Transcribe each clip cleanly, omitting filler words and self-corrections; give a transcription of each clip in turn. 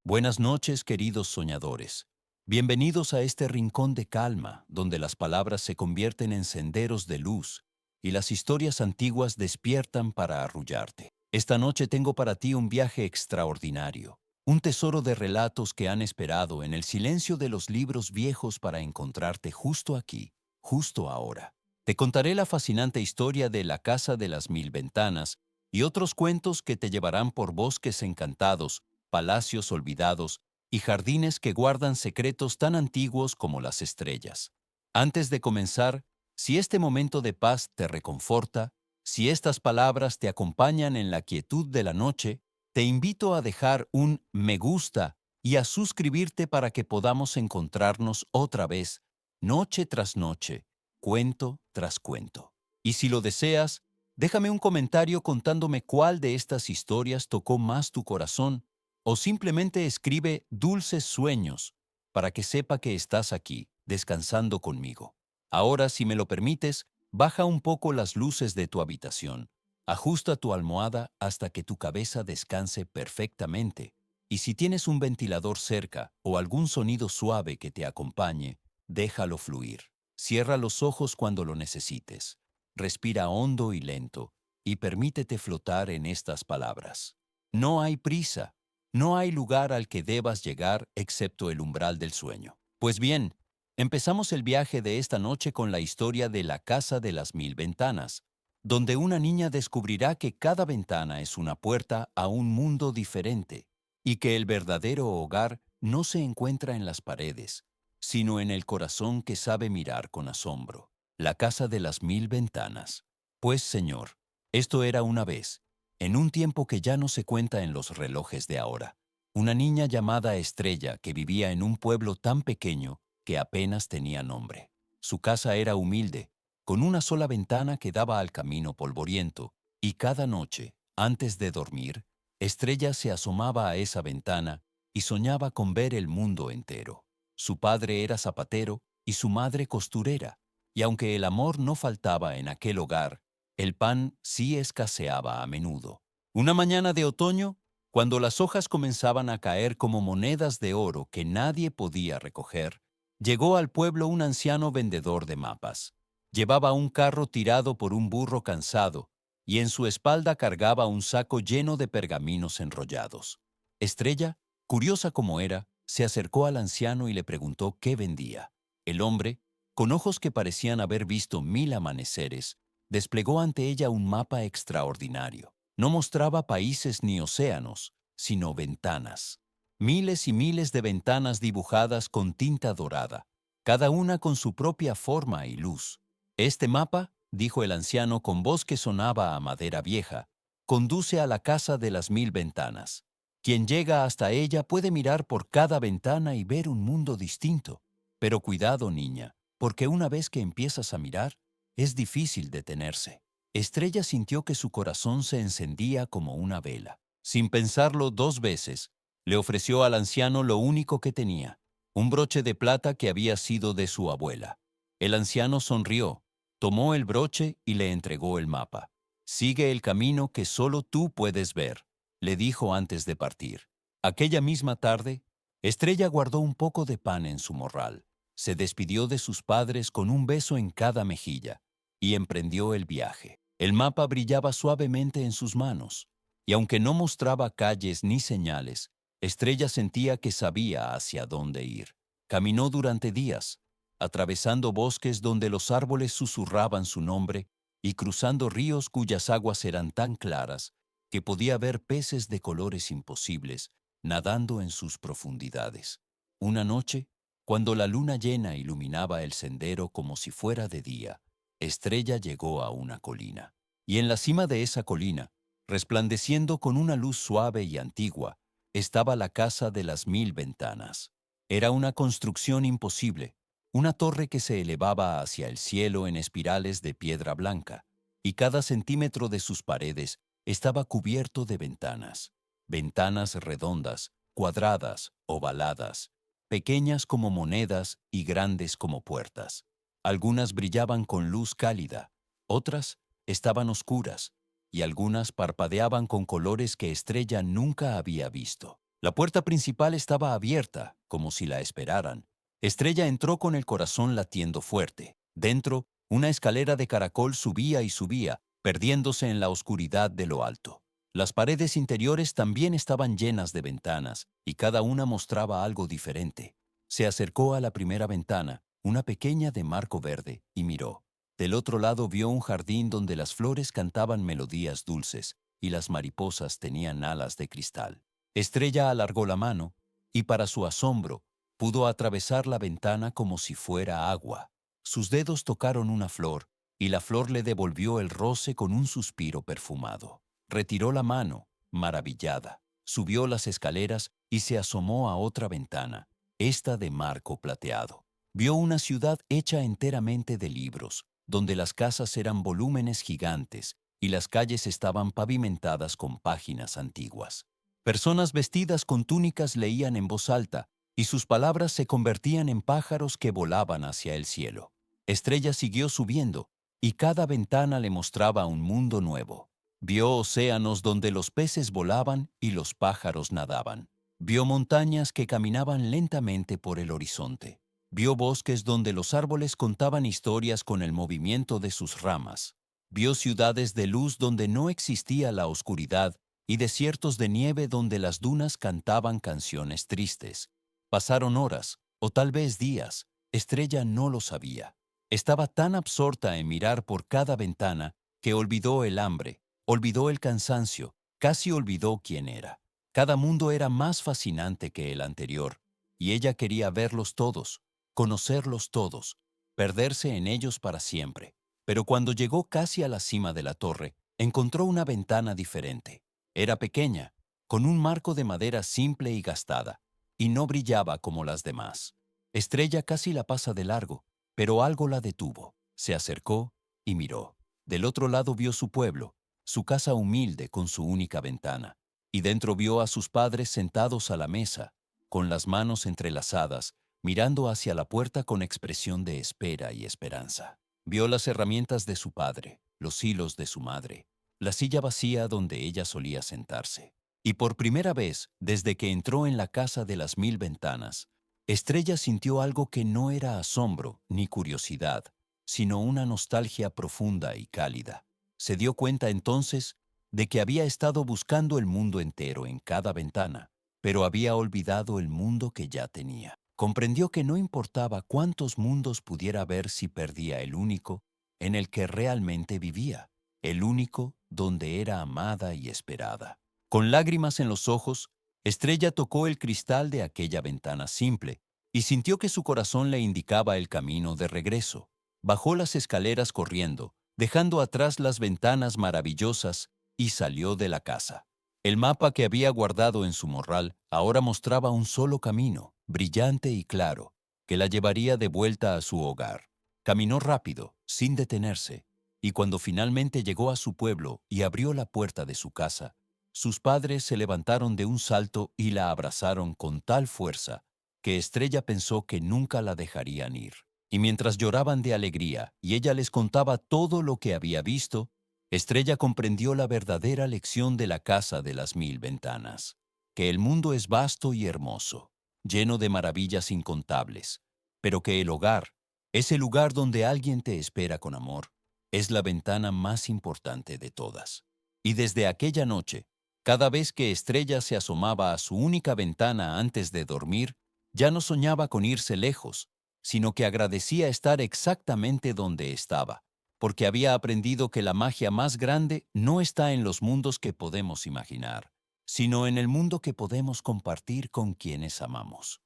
Buenas noches, queridos soñadores. Bienvenidos a este rincón de calma, donde las palabras se convierten en senderos de luz y las historias antiguas despiertan para arrullarte. Esta noche tengo para ti un viaje extraordinario, un tesoro de relatos que han esperado en el silencio de los libros viejos para encontrarte justo aquí, justo ahora. Te contaré la fascinante historia de La Casa de las Mil Ventanas y otros cuentos que te llevarán por bosques encantados, palacios olvidados y jardines que guardan secretos tan antiguos como las estrellas. Antes de comenzar, si este momento de paz te reconforta, si estas palabras te acompañan en la quietud de la noche, te invito a dejar un me gusta y a suscribirte para que podamos encontrarnos otra vez, noche tras noche, cuento tras cuento. Y si lo deseas, déjame un comentario contándome cuál de estas historias tocó más tu corazón o simplemente escribe dulces sueños para que sepa que estás aquí, descansando conmigo. Ahora, si me lo permites, baja un poco las luces de tu habitación. Ajusta tu almohada hasta que tu cabeza descanse perfectamente. Y si tienes un ventilador cerca o algún sonido suave que te acompañe, déjalo fluir. Cierra los ojos cuando lo necesites. Respira hondo y lento y permítete flotar en estas palabras. No hay prisa. No hay lugar al que debas llegar excepto el umbral del sueño. Pues bien, empezamos el viaje de esta noche con la historia de La Casa de las Mil Ventanas, donde una niña descubrirá que cada ventana es una puerta a un mundo diferente y que el verdadero hogar no se encuentra en las paredes, sino en el corazón que sabe mirar con asombro. La Casa de las Mil Ventanas. Pues, Señor, esto era una vez, en un tiempo que ya no se cuenta en los relojes de ahora, una niña llamada Estrella que vivía en un pueblo tan pequeño que apenas tenía nombre. Su casa era humilde, con una sola ventana que daba al camino polvoriento, y cada noche, antes de dormir, Estrella se asomaba a esa ventana y soñaba con ver el mundo entero. Su padre era zapatero y su madre costurera, y aunque el amor no faltaba en aquel hogar, el pan sí escaseaba a menudo. Una mañana de otoño, cuando las hojas comenzaban a caer como monedas de oro que nadie podía recoger, llegó al pueblo un anciano vendedor de mapas. Llevaba un carro tirado por un burro cansado, y en su espalda cargaba un saco lleno de pergaminos enrollados. Estrella, curiosa como era, se acercó al anciano y le preguntó qué vendía. El hombre, con ojos que parecían haber visto 1000 amaneceres, desplegó ante ella un mapa extraordinario. No mostraba países ni océanos, sino ventanas. Miles y miles de ventanas dibujadas con tinta dorada, cada una con su propia forma y luz. Este mapa, dijo el anciano con voz que sonaba a madera vieja, conduce a la casa de las 1000 ventanas. Quien llega hasta ella puede mirar por cada ventana y ver un mundo distinto. Pero cuidado, niña, porque una vez que empiezas a mirar, es difícil detenerse. Estrella sintió que su corazón se encendía como una vela. Sin pensarlo 2 veces, le ofreció al anciano lo único que tenía, un broche de plata que había sido de su abuela. El anciano sonrió, tomó el broche y le entregó el mapa. Sigue el camino que solo tú puedes ver, le dijo antes de partir. Aquella misma tarde, Estrella guardó un poco de pan en su morral, se despidió de sus padres con un beso en cada mejilla y emprendió el viaje. El mapa brillaba suavemente en sus manos, y aunque no mostraba calles ni señales, Estrella sentía que sabía hacia dónde ir. Caminó durante días, atravesando bosques donde los árboles susurraban su nombre y cruzando ríos cuyas aguas eran tan claras que podía ver peces de colores imposibles nadando en sus profundidades. Una noche, cuando la luna llena iluminaba el sendero como si fuera de día, Estrella llegó a una colina. Y en la cima de esa colina, resplandeciendo con una luz suave y antigua, estaba la Casa de las 1000 Ventanas. Era una construcción imposible, una torre que se elevaba hacia el cielo en espirales de piedra blanca, y cada centímetro de sus paredes estaba cubierto de ventanas. Ventanas redondas, cuadradas, ovaladas, pequeñas como monedas y grandes como puertas. Algunas brillaban con luz cálida, otras estaban oscuras, y algunas parpadeaban con colores que Estrella nunca había visto. La puerta principal estaba abierta, como si la esperaran. Estrella entró con el corazón latiendo fuerte. Dentro, una escalera de caracol subía y subía, perdiéndose en la oscuridad de lo alto. Las paredes interiores también estaban llenas de ventanas, y cada una mostraba algo diferente. Se acercó a la primera ventana, una pequeña de marco verde, y miró. Del otro lado vio un jardín donde las flores cantaban melodías dulces, y las mariposas tenían alas de cristal. Estrella alargó la mano, y para su asombro, pudo atravesar la ventana como si fuera agua. Sus dedos tocaron una flor, y la flor le devolvió el roce con un suspiro perfumado. Retiró la mano, maravillada, subió las escaleras y se asomó a otra ventana, esta de marco plateado. Vio una ciudad hecha enteramente de libros, donde las casas eran volúmenes gigantes y las calles estaban pavimentadas con páginas antiguas. Personas vestidas con túnicas leían en voz alta, y sus palabras se convertían en pájaros que volaban hacia el cielo. Estrella siguió subiendo, y cada ventana le mostraba un mundo nuevo. Vio océanos donde los peces volaban y los pájaros nadaban. Vio montañas que caminaban lentamente por el horizonte. Vio bosques donde los árboles contaban historias con el movimiento de sus ramas. Vio ciudades de luz donde no existía la oscuridad y desiertos de nieve donde las dunas cantaban canciones tristes. Pasaron horas, o tal vez días. Estrella no lo sabía. Estaba tan absorta en mirar por cada ventana que olvidó el hambre, olvidó el cansancio, casi olvidó quién era. Cada mundo era más fascinante que el anterior, y ella quería verlos todos, conocerlos todos, perderse en ellos para siempre. Pero cuando llegó casi a la cima de la torre, encontró una ventana diferente. Era pequeña, con un marco de madera simple y gastada, y no brillaba como las demás. Estrella casi la pasa de largo, pero algo la detuvo. Se acercó y miró. Del otro lado vio su pueblo, su casa humilde con su única ventana, y dentro vio a sus padres sentados a la mesa, con las manos entrelazadas, mirando hacia la puerta con expresión de espera y esperanza. Vio las herramientas de su padre, los hilos de su madre, la silla vacía donde ella solía sentarse. Y por primera vez, desde que entró en la casa de las 1000 ventanas, Estrella sintió algo que no era asombro ni curiosidad, sino una nostalgia profunda y cálida. Se dio cuenta entonces de que había estado buscando el mundo entero en cada ventana, pero había olvidado el mundo que ya tenía. Comprendió que no importaba cuántos mundos pudiera ver si perdía el único en el que realmente vivía, el único donde era amada y esperada. Con lágrimas en los ojos, Estrella tocó el cristal de aquella ventana simple y sintió que su corazón le indicaba el camino de regreso. Bajó las escaleras corriendo, dejando atrás las ventanas maravillosas, y salió de la casa. El mapa que había guardado en su morral ahora mostraba un solo camino, brillante y claro, que la llevaría de vuelta a su hogar. Caminó rápido, sin detenerse, y cuando finalmente llegó a su pueblo y abrió la puerta de su casa, sus padres se levantaron de un salto y la abrazaron con tal fuerza que Estrella pensó que nunca la dejarían ir. Y mientras lloraban de alegría y ella les contaba todo lo que había visto, Estrella comprendió la verdadera lección de la casa de las 1000 ventanas, que el mundo es vasto y hermoso, lleno de maravillas incontables, pero que el hogar, ese lugar donde alguien te espera con amor, es la ventana más importante de todas. Y desde aquella noche, cada vez que Estrella se asomaba a su única ventana antes de dormir, ya no soñaba con irse lejos, sino que agradecía estar exactamente donde estaba, porque había aprendido que la magia más grande no está en los mundos que podemos imaginar, sino en el mundo que podemos compartir con quienes amamos.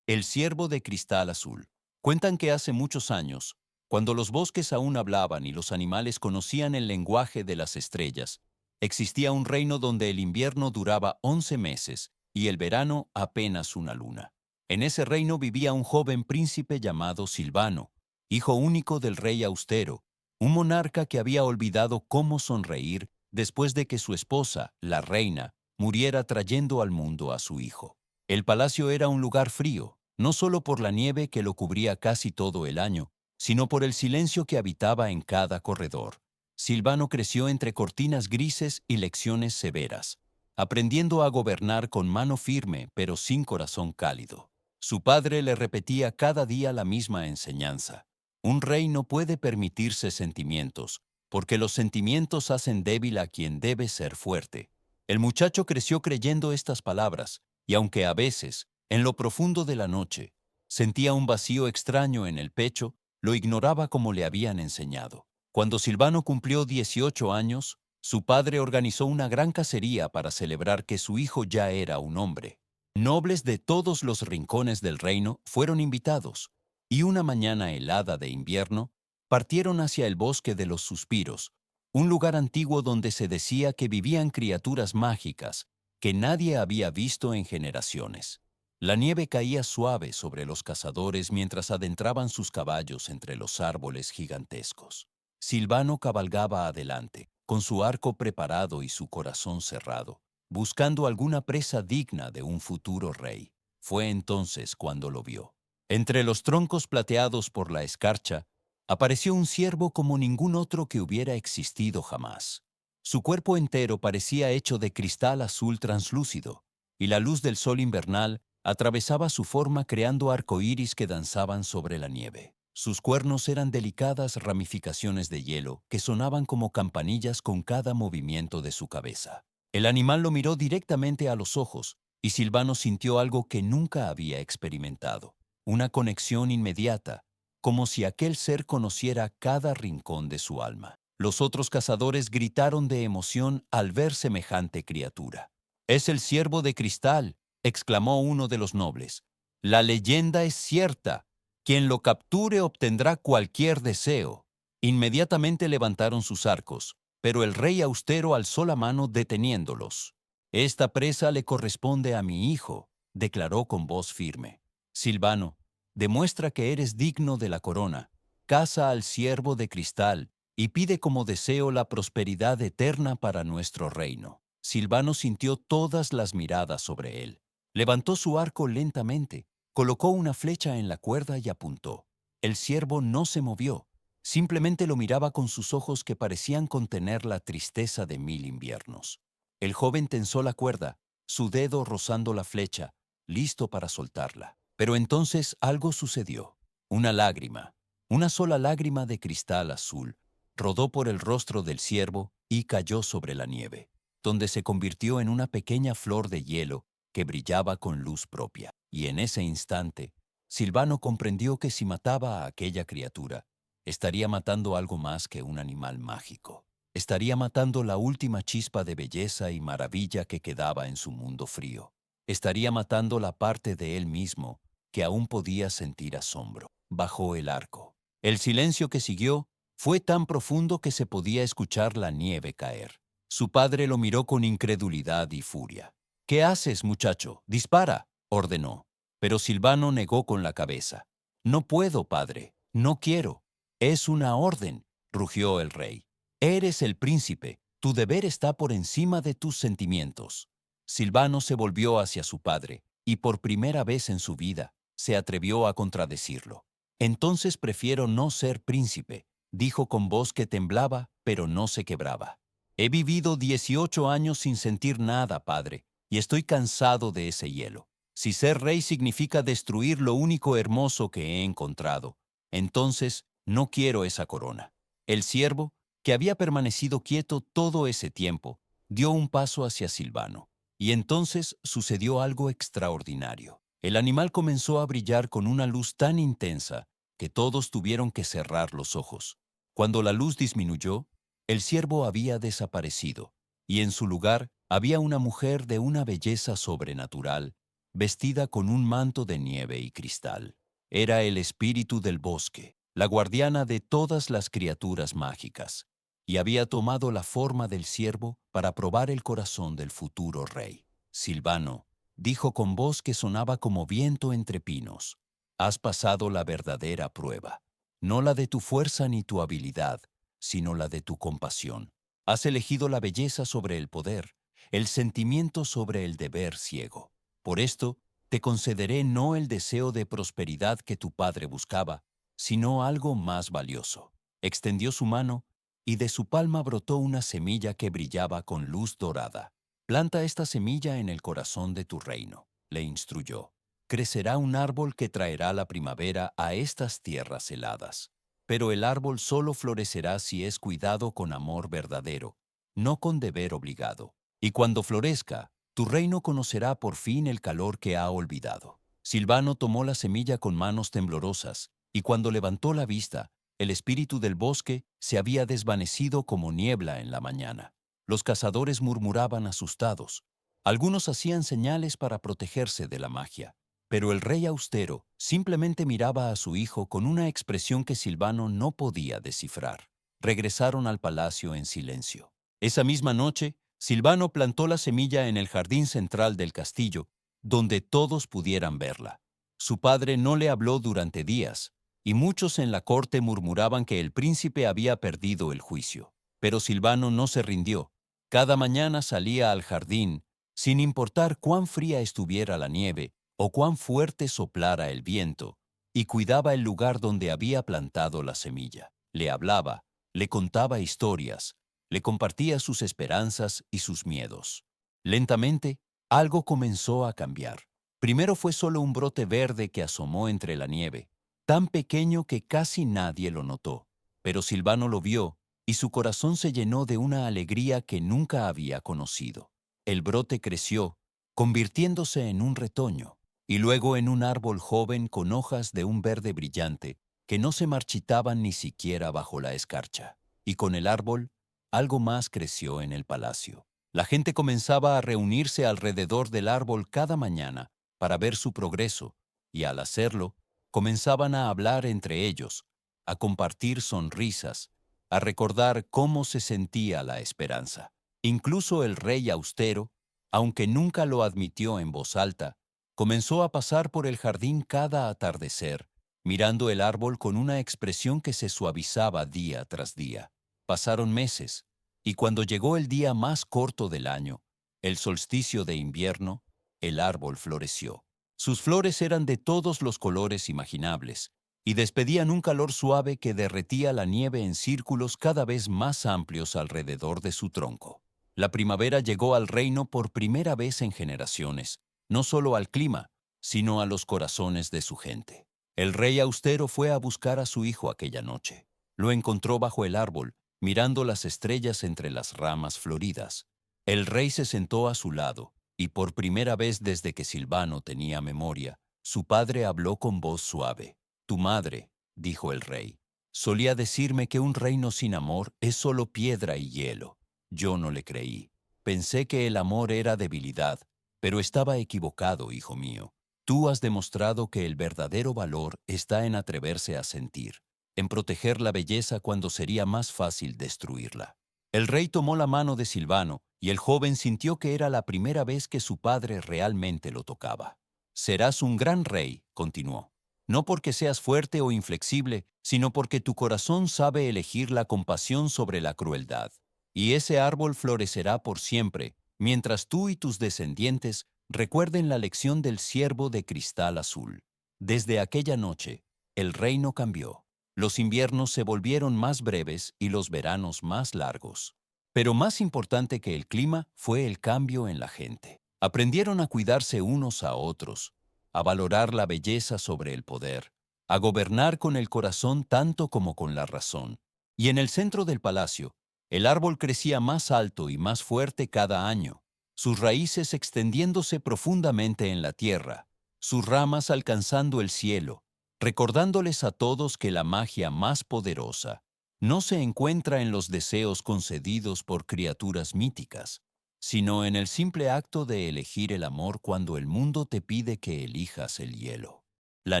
El ciervo de cristal azul. Cuentan que hace muchos años, cuando los bosques aún hablaban y los animales conocían el lenguaje de las estrellas, existía un reino donde el invierno duraba 11 meses y el verano apenas una luna. En ese reino vivía un joven príncipe llamado Silvano, hijo único del rey austero, un monarca que había olvidado cómo sonreír después de que su esposa, la reina, muriera trayendo al mundo a su hijo. El palacio era un lugar frío, no solo por la nieve que lo cubría casi todo el año, sino por el silencio que habitaba en cada corredor. Silvano creció entre cortinas grises y lecciones severas. aprendiendo a gobernar con mano firme pero sin corazón cálido. Su padre le repetía cada día la misma enseñanza. Un rey no puede permitirse sentimientos, porque los sentimientos hacen débil a quien debe ser fuerte. El muchacho creció creyendo estas palabras, y aunque a veces, en lo profundo de la noche, sentía un vacío extraño en el pecho, lo ignoraba como le habían enseñado. Cuando Silvano cumplió 18 años, su padre organizó una gran cacería para celebrar que su hijo ya era un hombre. Nobles de todos los rincones del reino fueron invitados, y una mañana helada de invierno, partieron hacia el bosque de los suspiros, un lugar antiguo donde se decía que vivían criaturas mágicas que nadie había visto en generaciones. La nieve caía suave sobre los cazadores mientras adentraban sus caballos entre los árboles gigantescos. Silvano cabalgaba adelante, con su arco preparado y su corazón cerrado, buscando alguna presa digna de un futuro rey. Fue entonces cuando lo vio. Entre los troncos plateados por la escarcha, apareció un ciervo como ningún otro que hubiera existido jamás. Su cuerpo entero parecía hecho de cristal azul translúcido, y la luz del sol invernal atravesaba su forma creando arcoíris que danzaban sobre la nieve. Sus cuernos eran delicadas ramificaciones de hielo que sonaban como campanillas con cada movimiento de su cabeza. El animal lo miró directamente a los ojos, y Silvano sintió algo que nunca había experimentado, una conexión inmediata, como si aquel ser conociera cada rincón de su alma. Los otros cazadores gritaron de emoción al ver semejante criatura. «Es el ciervo de cristal», exclamó uno de los nobles. «La leyenda es cierta. Quien lo capture obtendrá cualquier deseo». Inmediatamente levantaron sus arcos, pero el rey austero alzó la mano deteniéndolos. «Esta presa le corresponde a mi hijo», declaró con voz firme. «Silvano, demuestra que eres digno de la corona. Caza al ciervo de cristal y pide como deseo la prosperidad eterna para nuestro reino». Silvano sintió todas las miradas sobre él. Levantó su arco lentamente, colocó una flecha en la cuerda y apuntó. El ciervo no se movió, simplemente lo miraba con sus ojos que parecían contener la tristeza de 1000 inviernos. El joven tensó la cuerda, su dedo rozando la flecha, listo para soltarla. Pero entonces algo sucedió. Una lágrima, una sola lágrima de cristal azul, rodó por el rostro del ciervo y cayó sobre la nieve, donde se convirtió en una pequeña flor de hielo que brillaba con luz propia. Y en ese instante, Silvano comprendió que si mataba a aquella criatura, estaría matando algo más que un animal mágico. Estaría matando la última chispa de belleza y maravilla que quedaba en su mundo frío. Estaría matando la parte de él mismo que aún podía sentir asombro. Bajó el arco. El silencio que siguió fue tan profundo que se podía escuchar la nieve caer. Su padre lo miró con incredulidad y furia. «¿Qué haces, muchacho? Dispara», ordenó. Pero Silvano negó con la cabeza. «No puedo, padre. No quiero. Es una orden», rugió el rey. «Eres el príncipe. Tu deber está por encima de tus sentimientos». Silvano se volvió hacia su padre, y por primera vez en su vida se atrevió a contradecirlo. «Entonces prefiero no ser príncipe», dijo con voz que temblaba, pero no se quebraba. «He vivido 18 años sin sentir nada, padre, y estoy cansado de ese hielo. Si ser rey significa destruir lo único hermoso que he encontrado, entonces no quiero esa corona». El ciervo, que había permanecido quieto todo ese tiempo, dio un paso hacia Silvano, y entonces sucedió algo extraordinario. El animal comenzó a brillar con una luz tan intensa que todos tuvieron que cerrar los ojos. Cuando la luz disminuyó, el ciervo había desaparecido, y en su lugar había una mujer de una belleza sobrenatural, vestida con un manto de nieve y cristal. Era el espíritu del bosque, la guardiana de todas las criaturas mágicas, y había tomado la forma del ciervo para probar el corazón del futuro rey. Silvano dijo con voz que sonaba como viento entre pinos: «Has pasado la verdadera prueba, no la de tu fuerza ni tu habilidad, sino la de tu compasión. Has elegido la belleza sobre el poder, el sentimiento sobre el deber ciego. Por esto, te concederé no el deseo de prosperidad que tu padre buscaba, sino algo más valioso». Extendió su mano, y de su palma brotó una semilla que brillaba con luz dorada. Planta esta semilla en el corazón de tu reino, le instruyó. Crecerá un árbol que traerá la primavera a estas tierras heladas. Pero el árbol solo florecerá si es cuidado con amor verdadero, no con deber obligado. Y cuando florezca, tu reino conocerá por fin el calor que ha olvidado. Silvano tomó la semilla con manos temblorosas, y cuando levantó la vista, el espíritu del bosque se había desvanecido como niebla en la mañana. Los cazadores murmuraban asustados. Algunos hacían señales para protegerse de la magia. Pero el rey austero simplemente miraba a su hijo con una expresión que Silvano no podía descifrar. Regresaron al palacio en silencio. Esa misma noche, Silvano plantó la semilla en el jardín central del castillo, donde todos pudieran verla. Su padre no le habló durante días, y muchos en la corte murmuraban que el príncipe había perdido el juicio. Pero Silvano no se rindió. Cada mañana salía al jardín, sin importar cuán fría estuviera la nieve o cuán fuerte soplara el viento, y cuidaba el lugar donde había plantado la semilla. Le hablaba, le contaba historias, le compartía sus esperanzas y sus miedos. Lentamente, algo comenzó a cambiar. Primero fue solo un brote verde que asomó entre la nieve, tan pequeño que casi nadie lo notó. Pero Silvano lo vio, y su corazón se llenó de una alegría que nunca había conocido. El brote creció, convirtiéndose en un retoño, y luego en un árbol joven con hojas de un verde brillante que no se marchitaban ni siquiera bajo la escarcha. Y con el árbol, algo más creció en el palacio. La gente comenzaba a reunirse alrededor del árbol cada mañana para ver su progreso, y al hacerlo, comenzaban a hablar entre ellos, a compartir sonrisas, a recordar cómo se sentía la esperanza. Incluso el rey austero, aunque nunca lo admitió en voz alta, comenzó a pasar por el jardín cada atardecer, mirando el árbol con una expresión que se suavizaba día tras día. Pasaron meses, y cuando llegó el día más corto del año, el solsticio de invierno, el árbol floreció. Sus flores eran de todos los colores imaginables, y despedían un calor suave que derretía la nieve en círculos cada vez más amplios alrededor de su tronco. La primavera llegó al reino por primera vez en generaciones, no solo al clima, sino a los corazones de su gente. El rey austero fue a buscar a su hijo aquella noche. Lo encontró bajo el árbol, mirando las estrellas entre las ramas floridas. El rey se sentó a su lado, y por primera vez desde que Silvano tenía memoria, su padre habló con voz suave. «Tu madre», dijo el rey, «solía decirme que un reino sin amor es solo piedra y hielo. Yo no le creí. Pensé que el amor era debilidad, pero estaba equivocado, hijo mío. Tú has demostrado que el verdadero valor está en atreverse a sentir, en proteger la belleza cuando sería más fácil destruirla». El rey tomó la mano de Silvano, y el joven sintió que era la primera vez que su padre realmente lo tocaba. «Serás un gran rey», continuó, «no porque seas fuerte o inflexible, sino porque tu corazón sabe elegir la compasión sobre la crueldad. Y ese árbol florecerá por siempre, mientras tú y tus descendientes recuerden la lección del ciervo de cristal azul». Desde aquella noche, el reino cambió. Los inviernos se volvieron más breves y los veranos más largos. Pero más importante que el clima fue el cambio en la gente. Aprendieron a cuidarse unos a otros, a valorar la belleza sobre el poder, a gobernar con el corazón tanto como con la razón. Y en el centro del palacio, el árbol crecía más alto y más fuerte cada año, sus raíces extendiéndose profundamente en la tierra, sus ramas alcanzando el cielo, recordándoles a todos que la magia más poderosa no se encuentra en los deseos concedidos por criaturas míticas, sino en el simple acto de elegir el amor cuando el mundo te pide que elijas el hielo. La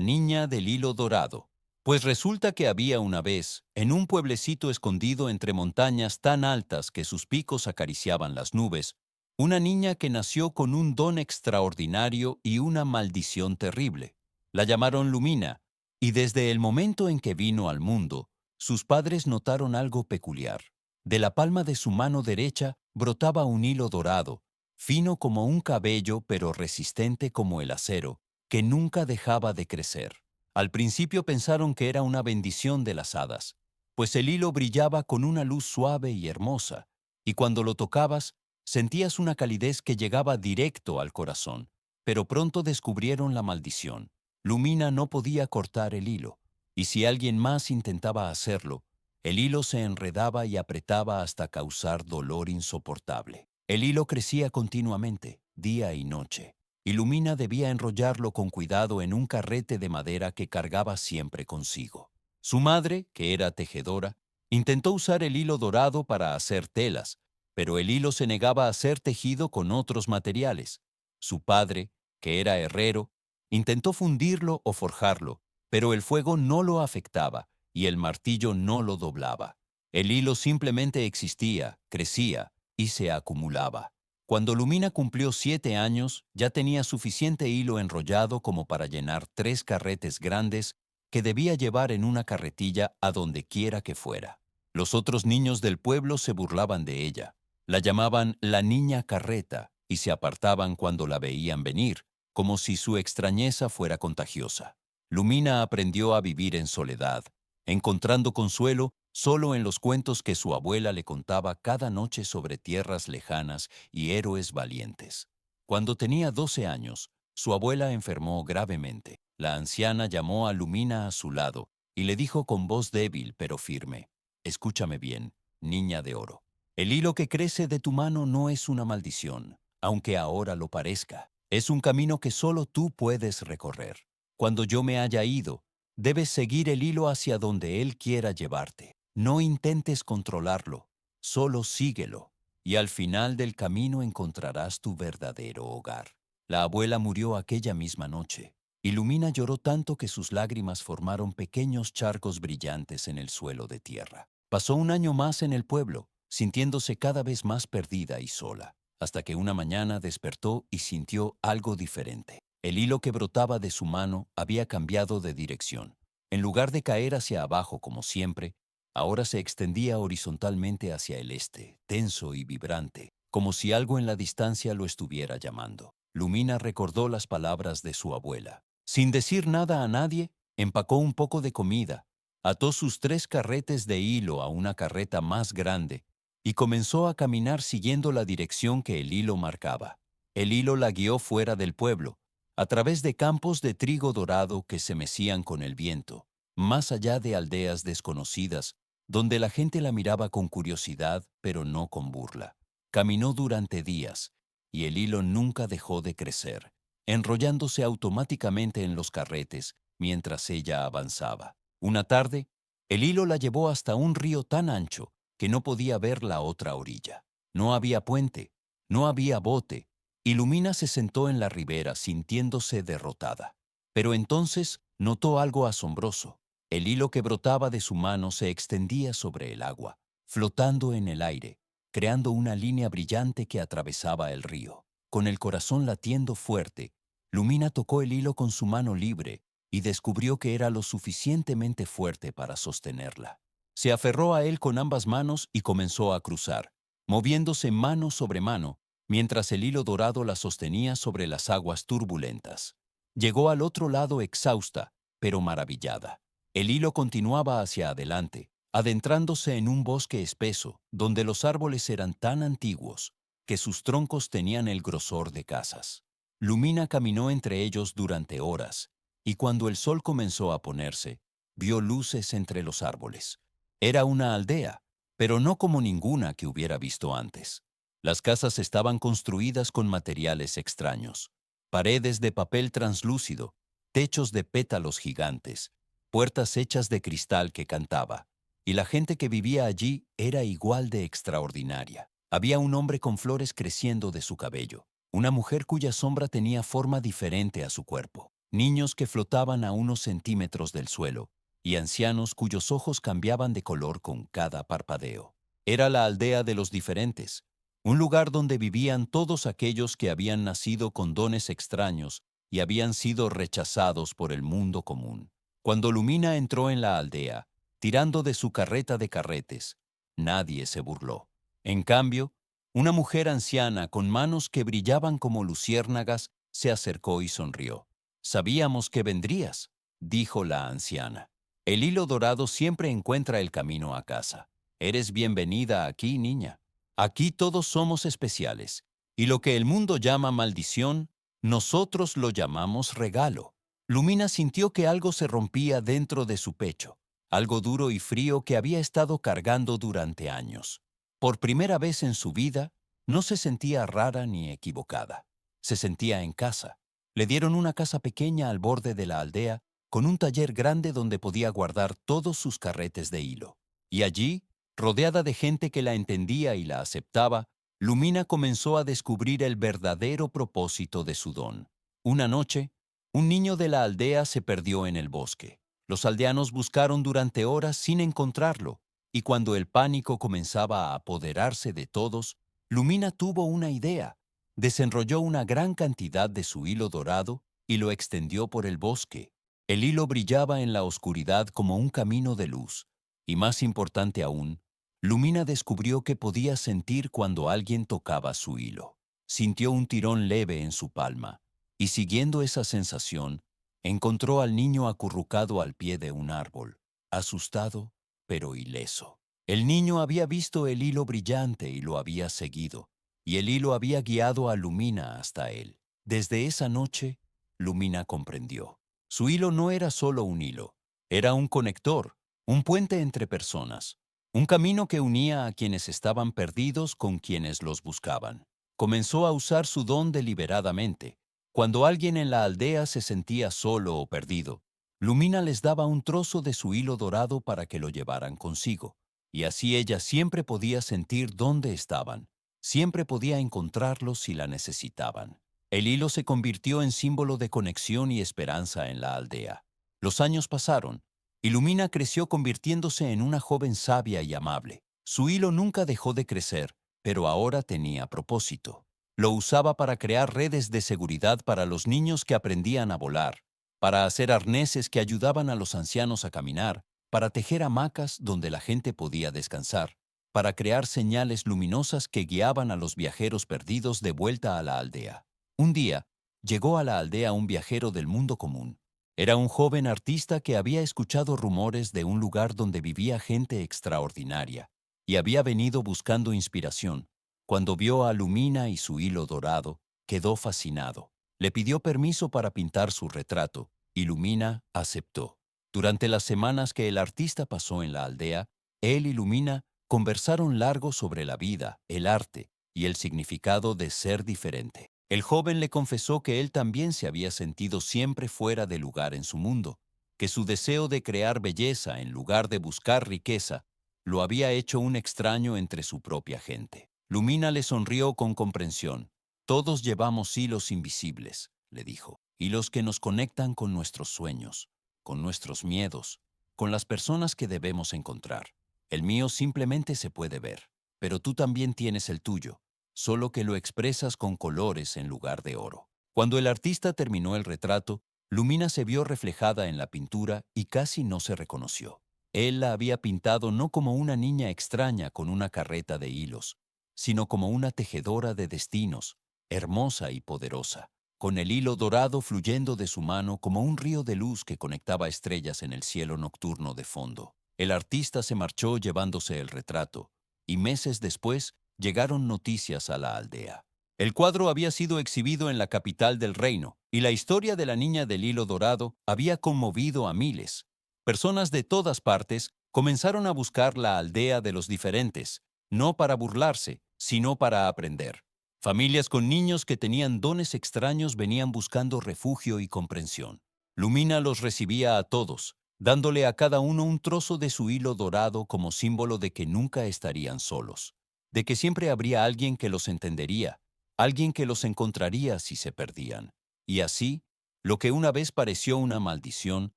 niña del hilo dorado. Pues resulta que había una vez, en un pueblecito escondido entre montañas tan altas que sus picos acariciaban las nubes, una niña que nació con un don extraordinario y una maldición terrible. La llamaron Lumina, y desde el momento en que vino al mundo, sus padres notaron algo peculiar. De la palma de su mano derecha brotaba un hilo dorado, fino como un cabello pero resistente como el acero, que nunca dejaba de crecer. Al principio pensaron que era una bendición de las hadas, pues el hilo brillaba con una luz suave y hermosa, y cuando lo tocabas, Sentías una calidez que llegaba directo al corazón, pero pronto descubrieron la maldición. Lumina no podía cortar el hilo, y si alguien más intentaba hacerlo, el hilo se enredaba y apretaba hasta causar dolor insoportable. El hilo crecía continuamente, día y noche, y Lumina debía enrollarlo con cuidado en un carrete de madera que cargaba siempre consigo. Su madre, que era tejedora, intentó usar el hilo dorado para hacer telas, pero el hilo se negaba a ser tejido con otros materiales. Su padre, que era herrero, intentó fundirlo o forjarlo, pero el fuego no lo afectaba y el martillo no lo doblaba. El hilo simplemente existía, crecía y se acumulaba. Cuando Lumina cumplió 7 años, ya tenía suficiente hilo enrollado como para llenar 3 carretes grandes que debía llevar en una carretilla a donde quiera que fuera. Los otros niños del pueblo se burlaban de ella. La llamaban la niña carreta y se apartaban cuando la veían venir, como si su extrañeza fuera contagiosa. Lumina aprendió a vivir en soledad, encontrando consuelo solo en los cuentos que su abuela le contaba cada noche sobre tierras lejanas y héroes valientes. Cuando tenía 12 años, su abuela enfermó gravemente. La anciana llamó a Lumina a su lado y le dijo con voz débil pero firme: «Escúchame bien, niña de oro. El hilo que crece de tu mano no es una maldición, aunque ahora lo parezca. Es un camino que solo tú puedes recorrer. Cuando yo me haya ido, debes seguir el hilo hacia donde él quiera llevarte. No intentes controlarlo, solo síguelo, y al final del camino encontrarás tu verdadero hogar». La abuela murió aquella misma noche, y Lumina lloró tanto que sus lágrimas formaron pequeños charcos brillantes en el suelo de tierra. Pasó un año más en el pueblo, sintiéndose cada vez más perdida y sola, hasta que una mañana despertó y sintió algo diferente. El hilo que brotaba de su mano había cambiado de dirección. En lugar de caer hacia abajo como siempre, ahora se extendía horizontalmente hacia el este, tenso y vibrante, como si algo en la distancia lo estuviera llamando. Lumina recordó las palabras de su abuela. Sin decir nada a nadie, empacó un poco de comida, ató sus 3 carretes de hilo a una carreta más grande y comenzó a caminar siguiendo la dirección que el hilo marcaba. El hilo la guió fuera del pueblo, a través de campos de trigo dorado que se mecían con el viento, más allá de aldeas desconocidas, donde la gente la miraba con curiosidad, pero no con burla. Caminó durante días, y el hilo nunca dejó de crecer, enrollándose automáticamente en los carretes mientras ella avanzaba. Una tarde, el hilo la llevó hasta un río tan ancho que no podía ver la otra orilla. No había puente, no había bote, y Lumina se sentó en la ribera sintiéndose derrotada. Pero entonces notó algo asombroso. El hilo que brotaba de su mano se extendía sobre el agua, flotando en el aire, creando una línea brillante que atravesaba el río. Con el corazón latiendo fuerte, Lumina tocó el hilo con su mano libre y descubrió que era lo suficientemente fuerte para sostenerla. Se aferró a él con ambas manos y comenzó a cruzar, moviéndose mano sobre mano, mientras el hilo dorado la sostenía sobre las aguas turbulentas. Llegó al otro lado exhausta, pero maravillada. El hilo continuaba hacia adelante, adentrándose en un bosque espeso, donde los árboles eran tan antiguos que sus troncos tenían el grosor de casas. Lumina caminó entre ellos durante horas, y cuando el sol comenzó a ponerse, vio luces entre los árboles. Era una aldea, pero no como ninguna que hubiera visto antes. Las casas estaban construidas con materiales extraños: paredes de papel translúcido, techos de pétalos gigantes, puertas hechas de cristal que cantaba, y la gente que vivía allí era igual de extraordinaria. Había un hombre con flores creciendo de su cabello, una mujer cuya sombra tenía forma diferente a su cuerpo, niños que flotaban a unos centímetros del suelo, y ancianos cuyos ojos cambiaban de color con cada parpadeo. Era la aldea de los diferentes, un lugar donde vivían todos aquellos que habían nacido con dones extraños y habían sido rechazados por el mundo común. Cuando Lumina entró en la aldea, tirando de su carreta de carretes, nadie se burló. En cambio, una mujer anciana con manos que brillaban como luciérnagas se acercó y sonrió. «Sabíamos que vendrías», dijo la anciana. «El hilo dorado siempre encuentra el camino a casa. Eres bienvenida aquí, niña». Aquí todos somos especiales, y lo que el mundo llama maldición, nosotros lo llamamos regalo. Lumina sintió que algo se rompía dentro de su pecho, algo duro y frío que había estado cargando durante años. Por primera vez en su vida, no se sentía rara ni equivocada. Se sentía en casa. Le dieron una casa pequeña al borde de la aldea, con un taller grande donde podía guardar todos sus carretes de hilo. Y allí, rodeada de gente que la entendía y la aceptaba, Lumina comenzó a descubrir el verdadero propósito de su don. Una noche, un niño de la aldea se perdió en el bosque. Los aldeanos buscaron durante horas sin encontrarlo, y cuando el pánico comenzaba a apoderarse de todos, Lumina tuvo una idea. Desenrolló una gran cantidad de su hilo dorado y lo extendió por el bosque. El hilo brillaba en la oscuridad como un camino de luz, y más importante aún, Lumina descubrió que podía sentir cuando alguien tocaba su hilo. Sintió un tirón leve en su palma, y siguiendo esa sensación, encontró al niño acurrucado al pie de un árbol, asustado, pero ileso. El niño había visto el hilo brillante y lo había seguido, y el hilo había guiado a Lumina hasta él. Desde esa noche, Lumina comprendió. Su hilo no era solo un hilo, era un conector, un puente entre personas, un camino que unía a quienes estaban perdidos con quienes los buscaban. Comenzó a usar su don deliberadamente. Cuando alguien en la aldea se sentía solo o perdido, Lumina les daba un trozo de su hilo dorado para que lo llevaran consigo, y así ella siempre podía sentir dónde estaban, siempre podía encontrarlos si la necesitaban. El hilo se convirtió en símbolo de conexión y esperanza en la aldea. Los años pasaron, y Lumina creció convirtiéndose en una joven sabia y amable. Su hilo nunca dejó de crecer, pero ahora tenía propósito. Lo usaba para crear redes de seguridad para los niños que aprendían a volar, para hacer arneses que ayudaban a los ancianos a caminar, para tejer hamacas donde la gente podía descansar, para crear señales luminosas que guiaban a los viajeros perdidos de vuelta a la aldea. Un día, llegó a la aldea un viajero del mundo común. Era un joven artista que había escuchado rumores de un lugar donde vivía gente extraordinaria y había venido buscando inspiración. Cuando vio a Lumina y su hilo dorado, quedó fascinado. Le pidió permiso para pintar su retrato y Lumina aceptó. Durante las semanas que el artista pasó en la aldea, él y Lumina conversaron largo sobre la vida, el arte y el significado de ser diferente. El joven le confesó que él también se había sentido siempre fuera de lugar en su mundo, que su deseo de crear belleza en lugar de buscar riqueza lo había hecho un extraño entre su propia gente. Lumina le sonrió con comprensión. Todos llevamos hilos invisibles, le dijo, hilos que nos conectan con nuestros sueños, con nuestros miedos, con las personas que debemos encontrar. El mío simplemente se puede ver, pero tú también tienes el tuyo, solo que lo expresas con colores en lugar de oro. Cuando el artista terminó el retrato, Lumina se vio reflejada en la pintura y casi no se reconoció. Él la había pintado no como una niña extraña con una carreta de hilos, sino como una tejedora de destinos, hermosa y poderosa, con el hilo dorado fluyendo de su mano como un río de luz que conectaba estrellas en el cielo nocturno de fondo. El artista se marchó llevándose el retrato, y meses después llegaron noticias a la aldea. El cuadro había sido exhibido en la capital del reino, y la historia de la niña del hilo dorado había conmovido a miles. Personas de todas partes comenzaron a buscar la aldea de los diferentes, no para burlarse, sino para aprender. Familias con niños que tenían dones extraños venían buscando refugio y comprensión. Lumina los recibía a todos, dándole a cada uno un trozo de su hilo dorado como símbolo de que nunca estarían solos, de que siempre habría alguien que los entendería, alguien que los encontraría si se perdían. Y así, lo que una vez pareció una maldición,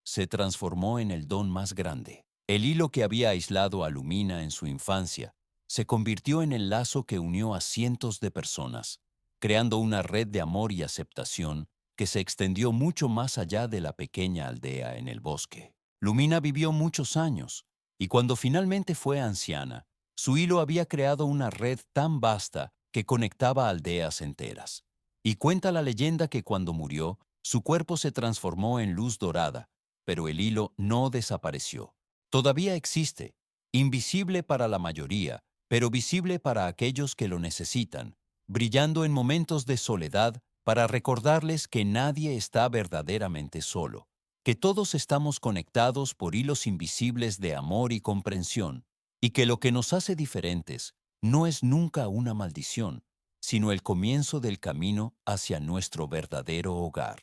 se transformó en el don más grande. El hilo que había aislado a Lumina en su infancia se convirtió en el lazo que unió a cientos de personas, creando una red de amor y aceptación que se extendió mucho más allá de la pequeña aldea en el bosque. Lumina vivió muchos años, y cuando finalmente fue anciana, su hilo había creado una red tan vasta que conectaba aldeas enteras. Y cuenta la leyenda que cuando murió, su cuerpo se transformó en luz dorada, pero el hilo no desapareció. Todavía existe, invisible para la mayoría, pero visible para aquellos que lo necesitan, brillando en momentos de soledad para recordarles que nadie está verdaderamente solo, que todos estamos conectados por hilos invisibles de amor y comprensión, y que lo que nos hace diferentes no es nunca una maldición, sino el comienzo del camino hacia nuestro verdadero hogar.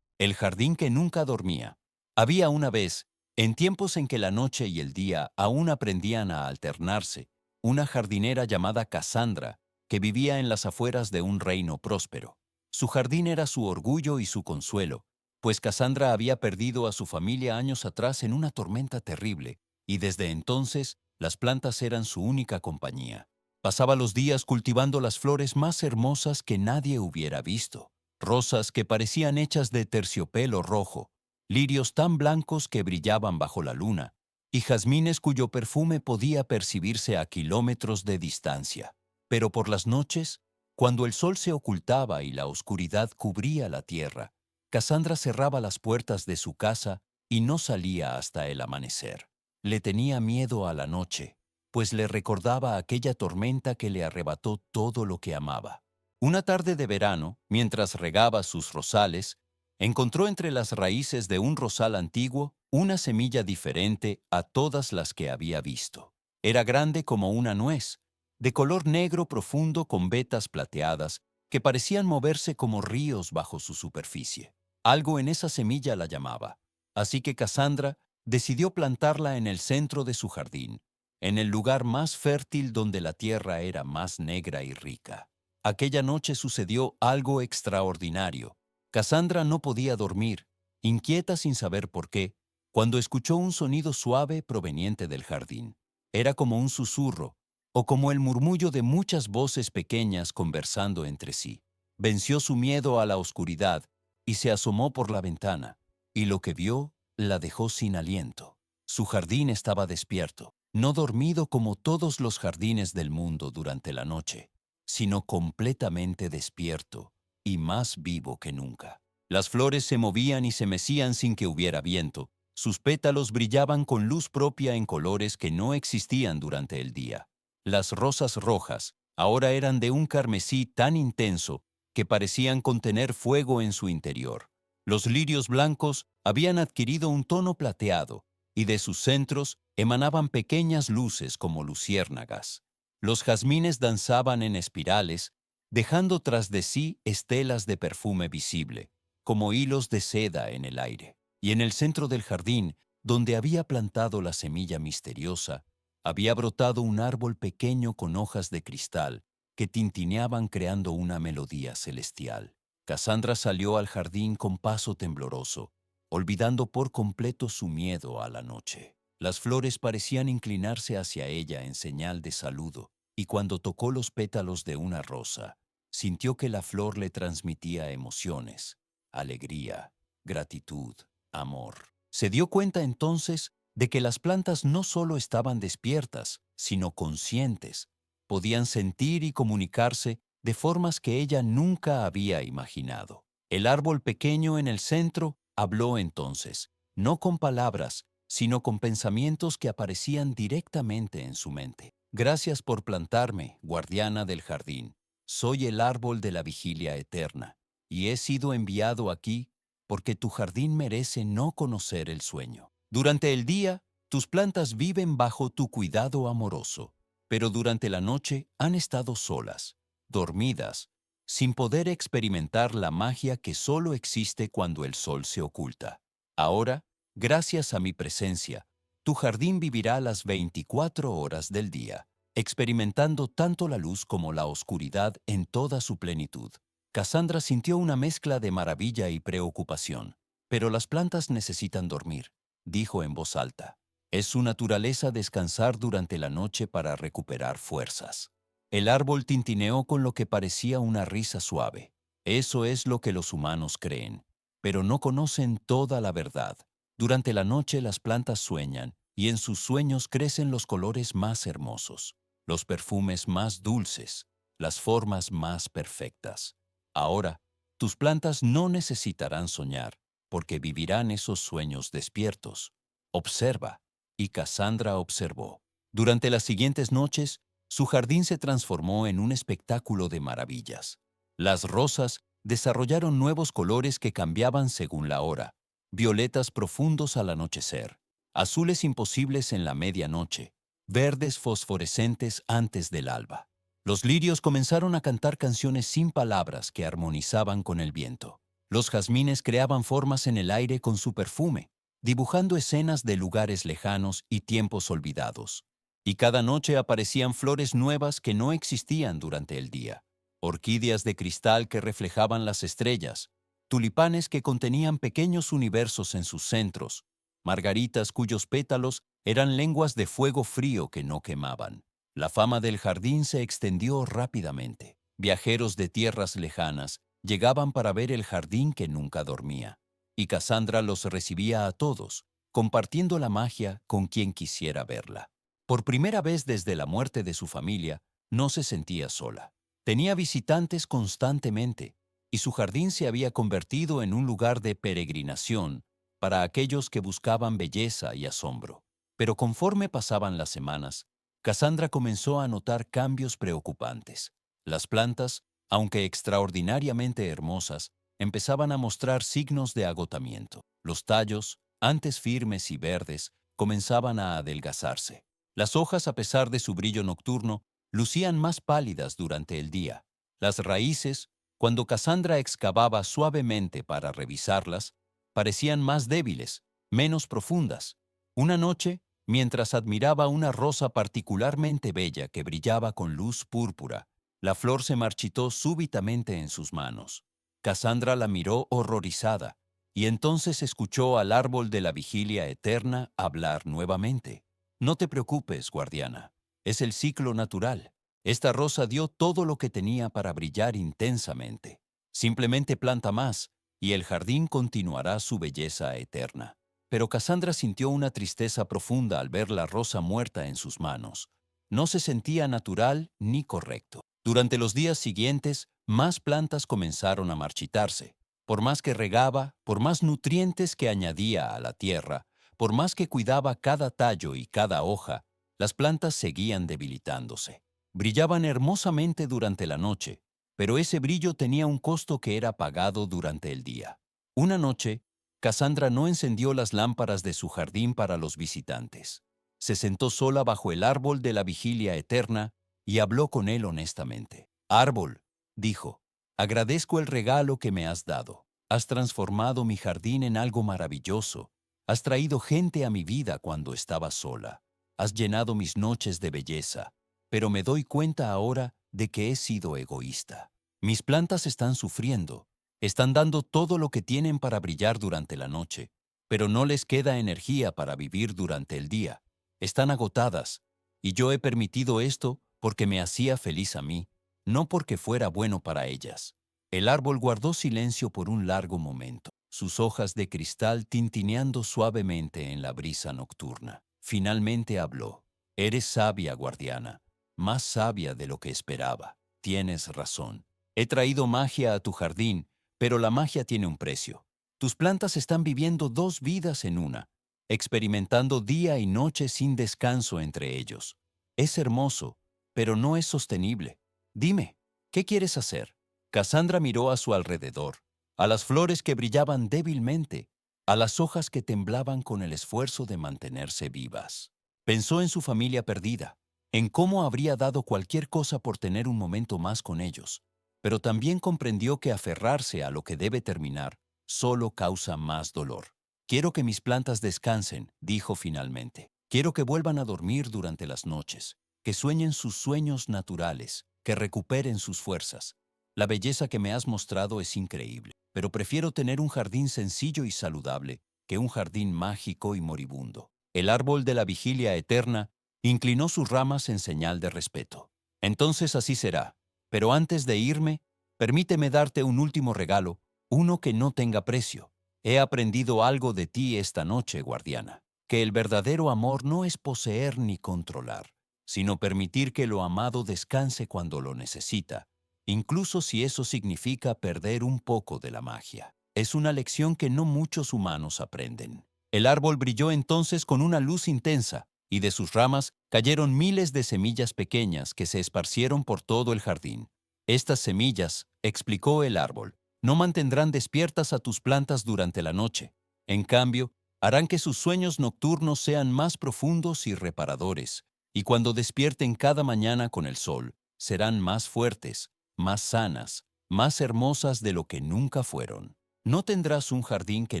El jardín que nunca dormía. Había una vez, en tiempos en que la noche y el día aún aprendían a alternarse, una jardinera llamada Cassandra, que vivía en las afueras de un reino próspero. Su jardín era su orgullo y su consuelo, pues Cassandra había perdido a su familia años atrás en una tormenta terrible, y desde entonces las plantas eran su única compañía. Pasaba los días cultivando las flores más hermosas que nadie hubiera visto. Rosas que parecían hechas de terciopelo rojo, lirios tan blancos que brillaban bajo la luna, y jazmines cuyo perfume podía percibirse a kilómetros de distancia. Pero por las noches, cuando el sol se ocultaba y la oscuridad cubría la tierra, Cassandra cerraba las puertas de su casa y no salía hasta el amanecer. Le tenía miedo a la noche, pues le recordaba aquella tormenta que le arrebató todo lo que amaba. Una tarde de verano, mientras regaba sus rosales, encontró entre las raíces de un rosal antiguo una semilla diferente a todas las que había visto. Era grande como una nuez, de color negro profundo con vetas plateadas que parecían moverse como ríos bajo su superficie. Algo en esa semilla la llamaba, así que Cassandra decidió plantarla en el centro de su jardín, en el lugar más fértil donde la tierra era más negra y rica. Aquella noche sucedió algo extraordinario. Cassandra no podía dormir, inquieta sin saber por qué, cuando escuchó un sonido suave proveniente del jardín. Era como un susurro, o como el murmullo de muchas voces pequeñas conversando entre sí. Venció su miedo a la oscuridad y se asomó por la ventana, y lo que vio la dejó sin aliento. Su jardín estaba despierto, no dormido como todos los jardines del mundo durante la noche, sino completamente despierto y más vivo que nunca. Las flores se movían y se mecían sin que hubiera viento. Sus pétalos brillaban con luz propia en colores que no existían durante el día. Las rosas rojas ahora eran de un carmesí tan intenso que parecían contener fuego en su interior. Los lirios blancos habían adquirido un tono plateado y de sus centros emanaban pequeñas luces como luciérnagas. Los jazmines danzaban en espirales, dejando tras de sí estelas de perfume visible, como hilos de seda en el aire. Y en el centro del jardín, donde había plantado la semilla misteriosa, había brotado un árbol pequeño con hojas de cristal que tintineaban creando una melodía celestial. Cassandra salió al jardín con paso tembloroso, olvidando por completo su miedo a la noche. Las flores parecían inclinarse hacia ella en señal de saludo, y cuando tocó los pétalos de una rosa, sintió que la flor le transmitía emociones, alegría, gratitud, amor. Se dio cuenta entonces de que las plantas no solo estaban despiertas, sino conscientes. Podían sentir y comunicarse de formas que ella nunca había imaginado. El árbol pequeño en el centro habló entonces, no con palabras, sino con pensamientos que aparecían directamente en su mente. Gracias por plantarme, guardiana del jardín. Soy el árbol de la vigilia eterna, y he sido enviado aquí porque tu jardín merece no conocer el sueño. Durante el día, tus plantas viven bajo tu cuidado amoroso, pero durante la noche han estado solas, dormidas, sin poder experimentar la magia que solo existe cuando el sol se oculta. Ahora, gracias a mi presencia, tu jardín vivirá las 24 horas del día, experimentando tanto la luz como la oscuridad en toda su plenitud. Cassandra sintió una mezcla de maravilla y preocupación. Pero las plantas necesitan dormir, dijo en voz alta. Es su naturaleza descansar durante la noche para recuperar fuerzas. El árbol tintineó con lo que parecía una risa suave. Eso es lo que los humanos creen, pero no conocen toda la verdad. Durante la noche las plantas sueñan, y en sus sueños crecen los colores más hermosos, los perfumes más dulces, las formas más perfectas. Ahora, tus plantas no necesitarán soñar, porque vivirán esos sueños despiertos. Observa. Y Cassandra observó. Durante las siguientes noches, Su jardín se transformó en un espectáculo de maravillas. Las rosas desarrollaron nuevos colores que cambiaban según la hora, violetas profundos al anochecer, azules imposibles en la medianoche, verdes fosforescentes antes del alba. Los lirios comenzaron a cantar canciones sin palabras que armonizaban con el viento. Los jazmines creaban formas en el aire con su perfume, dibujando escenas de lugares lejanos y tiempos olvidados. Y cada noche aparecían flores nuevas que no existían durante el día. Orquídeas de cristal que reflejaban las estrellas, tulipanes que contenían pequeños universos en sus centros, margaritas cuyos pétalos eran lenguas de fuego frío que no quemaban. La fama del jardín se extendió rápidamente. Viajeros de tierras lejanas llegaban para ver el jardín que nunca dormía, y Cassandra los recibía a todos, compartiendo la magia con quien quisiera verla. Por primera vez desde la muerte de su familia, no se sentía sola. Tenía visitantes constantemente, y su jardín se había convertido en un lugar de peregrinación para aquellos que buscaban belleza y asombro. Pero conforme pasaban las semanas, Cassandra comenzó a notar cambios preocupantes. Las plantas, aunque extraordinariamente hermosas, empezaban a mostrar signos de agotamiento. Los tallos, antes firmes y verdes, comenzaban a adelgazarse. Las hojas, a pesar de su brillo nocturno, lucían más pálidas durante el día. Las raíces, cuando Cassandra excavaba suavemente para revisarlas, parecían más débiles, menos profundas. Una noche, mientras admiraba una rosa particularmente bella que brillaba con luz púrpura, la flor se marchitó súbitamente en sus manos. Cassandra la miró horrorizada, y entonces escuchó al árbol de la vigilia eterna hablar nuevamente. No te preocupes, guardiana. Es el ciclo natural. Esta rosa dio todo lo que tenía para brillar intensamente. Simplemente planta más, y el jardín continuará su belleza eterna. Pero Cassandra sintió una tristeza profunda al ver la rosa muerta en sus manos. No se sentía natural ni correcto. Durante los días siguientes, más plantas comenzaron a marchitarse. Por más que regaba, por más nutrientes que añadía a la tierra, por más que cuidaba cada tallo y cada hoja, las plantas seguían debilitándose. Brillaban hermosamente durante la noche, pero ese brillo tenía un costo que era pagado durante el día. Una noche, Cassandra no encendió las lámparas de su jardín para los visitantes. Se sentó sola bajo el árbol de la vigilia eterna y habló con él honestamente. Árbol, dijo, agradezco el regalo que me has dado. Has transformado mi jardín en algo maravilloso. Has traído gente a mi vida cuando estaba sola. Has llenado mis noches de belleza. Pero me doy cuenta ahora de que he sido egoísta. Mis plantas están sufriendo. Están dando todo lo que tienen para brillar durante la noche, pero no les queda energía para vivir durante el día. Están agotadas, y yo he permitido esto porque me hacía feliz a mí, no porque fuera bueno para ellas. El árbol guardó silencio por un largo momento, sus hojas de cristal tintineando suavemente en la brisa nocturna. Finalmente habló. Eres sabia, guardiana, más sabia de lo que esperaba. Tienes razón. He traído magia a tu jardín, pero la magia tiene un precio. Tus plantas están viviendo dos vidas en una, experimentando día y noche sin descanso entre ellos. Es hermoso, pero no es sostenible. Dime, ¿qué quieres hacer? Cassandra miró a su alrededor, a las flores que brillaban débilmente, a las hojas que temblaban con el esfuerzo de mantenerse vivas. Pensó en su familia perdida, en cómo habría dado cualquier cosa por tener un momento más con ellos, pero también comprendió que aferrarse a lo que debe terminar solo causa más dolor. Quiero que mis plantas descansen, dijo finalmente. Quiero que vuelvan a dormir durante las noches, que sueñen sus sueños naturales, que recuperen sus fuerzas. La belleza que me has mostrado es increíble, pero prefiero tener un jardín sencillo y saludable que un jardín mágico y moribundo. El árbol de la vigilia eterna inclinó sus ramas en señal de respeto. Entonces así será. Pero antes de irme, permíteme darte un último regalo, uno que no tenga precio. He aprendido algo de ti esta noche, guardiana, que el verdadero amor no es poseer ni controlar, sino permitir que lo amado descanse cuando lo necesita, incluso si eso significa perder un poco de la magia. Es una lección que no muchos humanos aprenden. El árbol brilló entonces con una luz intensa, y de sus ramas cayeron miles de semillas pequeñas que se esparcieron por todo el jardín. Estas semillas, explicó el árbol, no mantendrán despiertas a tus plantas durante la noche. En cambio, harán que sus sueños nocturnos sean más profundos y reparadores, y cuando despierten cada mañana con el sol, serán más fuertes, más sanas, más hermosas de lo que nunca fueron. No tendrás un jardín que